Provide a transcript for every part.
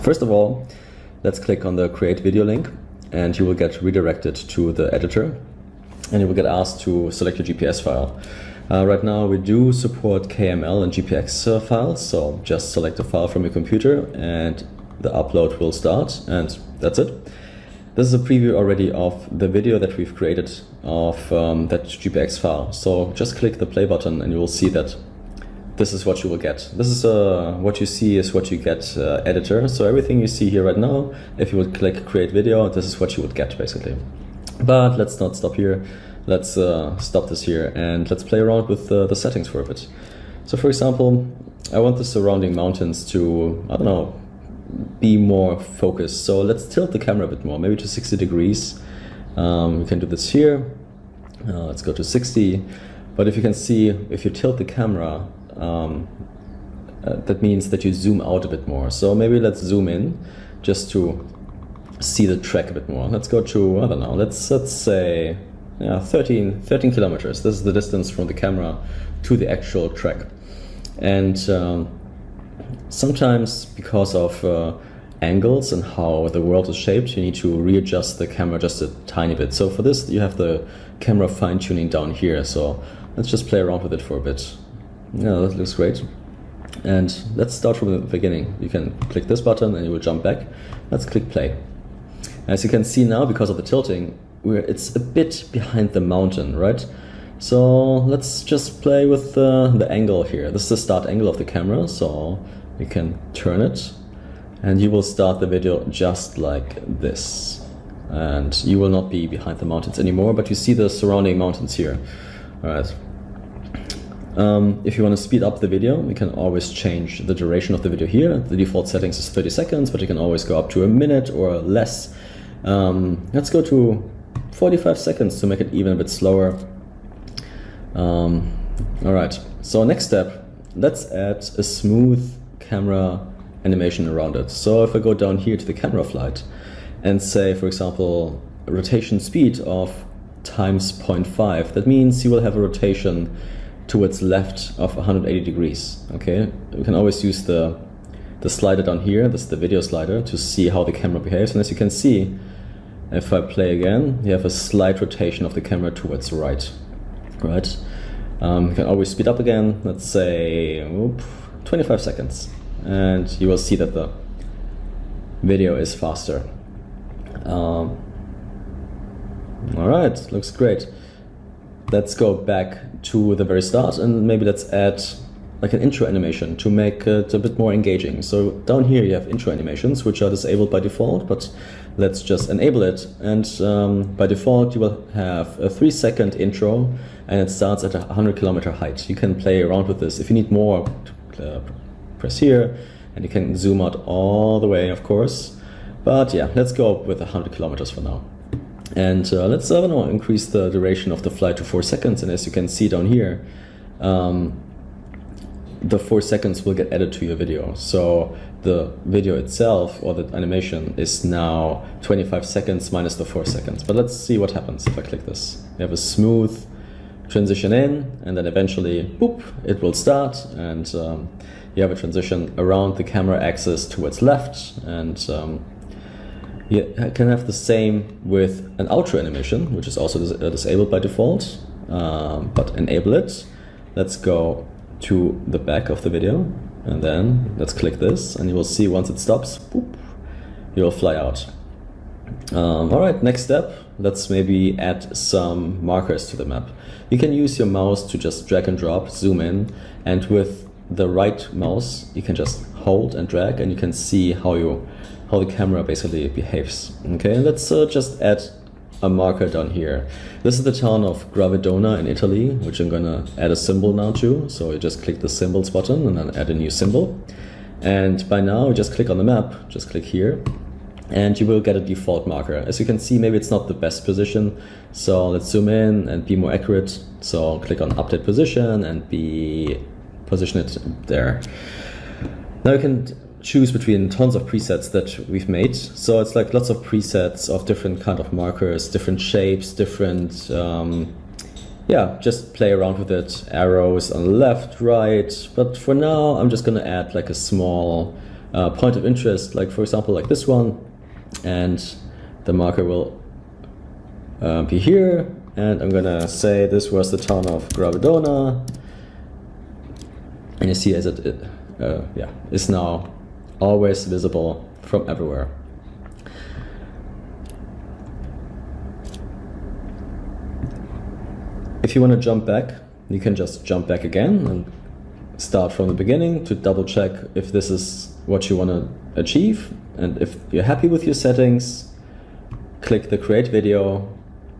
First of all, let's click on the create video link and you will get redirected to the editor and you will get asked to select your GPS file. Right now we do support KML and GPX files, so just select a file from your computer and the upload will start, and that's it. This is a preview already of the video that we've created of that GPX file. So just click the play button and you will see that this is what you will get. This is what you see is what you get editor. So everything you see here right now, if you would click create video, this is what you would get basically. But let's not stop here. Let's stop this here and let's play around with the settings for a bit. So for example, I want the surrounding mountains to, I don't know, be more focused. So let's tilt the camera a bit more, maybe to 60 degrees. We can do this here. Let's go to 60. But if you can see, if you tilt the camera, that means that you zoom out a bit more. So maybe let's zoom in just to see the track a bit more. Let's go to, I don't know, let's say 13 kilometers. This is the distance from the camera to the actual track. And sometimes because of angles and how the world is shaped, you need to readjust the camera just a tiny bit. So for this, you have the camera fine-tuning down here. So let's just play around with it for a bit. Yeah, that looks great. And let's start from the beginning. You can click this button and you will jump back. Let's click play. As you can see now, because of the tilting, it's a bit behind the mountain, right? So let's just play with the angle here. This is the start angle of the camera, so you can turn it and you will start the video just like this. And you will not be behind the mountains anymore, but you see the surrounding mountains here. All right. If you want to speed up the video, you can always change the duration of the video here. The default settings is 30 seconds, but you can always go up to a minute or less. Let's go to 45 seconds to make it even a bit slower. All right, so next step, let's add a smooth camera animation around it. So if I go down here to the camera flight and say, for example, a rotation speed of times 0.5, that means you will have a rotation towards left of 180 degrees. Okay, you can always use the slider down here, this is the video slider, to see how the camera behaves. And as you can see, if I play again, you have a slight rotation of the camera towards right. Right? You can always speed up again, let's say 25 seconds, and you will see that the video is faster. All right, looks great. Let's go back to the very start and maybe let's add like an intro animation to make it a bit more engaging. So down here you have intro animations, which are disabled by default, but let's just enable it. And by default, you will have a 3-second intro and it starts at a 100-kilometer height. You can play around with this. If you need more, press here and you can zoom out all the way, of course. But yeah, let's go with 100 kilometers for now. And let's, I don't know, increase the duration of the flight to 4 seconds. And as you can see down here, the 4 seconds will get added to your video. So the video itself, or the animation, is now 25 seconds minus the 4 seconds. But let's see what happens if I click this. You have a smooth transition in, and then eventually, boop, it will start. And you have a transition around the camera axis towards left. And you can have the same with an outro animation, which is also disabled by default, but enable it. Let's go to the back of the video and then let's click this and you will see once it stops, boop, you will fly out. All right, next step, let's maybe add some markers to the map. You can use your mouse to just drag and drop, zoom in, and with the right mouse you can just hold and drag and you can see how the camera basically behaves. Okay, let's just add a marker down here. This is the town of Gravedona in Italy, which I'm gonna add a symbol now to. So you just click the symbols button and then add a new symbol. And by now, you just click on the map, just click here, and you will get a default marker. As you can see, maybe it's not the best position. So let's zoom in and be more accurate. So click on update position and position it there. Now you can choose between tons of presets that we've made. So it's like lots of presets of different kind of markers, different shapes, different, yeah, just play around with it. Arrows on the left, right. But for now, I'm just gonna add like a small point of interest, like for example, like this one, and the marker will be here, and I'm gonna say this was the town of Gravedona, and you see as it is now always visible from everywhere. If you want to jump back, you can just jump back again and start from the beginning to double check if this is what you want to achieve. And if you're happy with your settings, click the create video,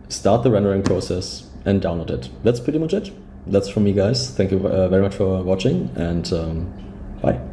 start the rendering process, and download it. That's pretty much it. That's from me, guys. Thank you very much for watching, and bye.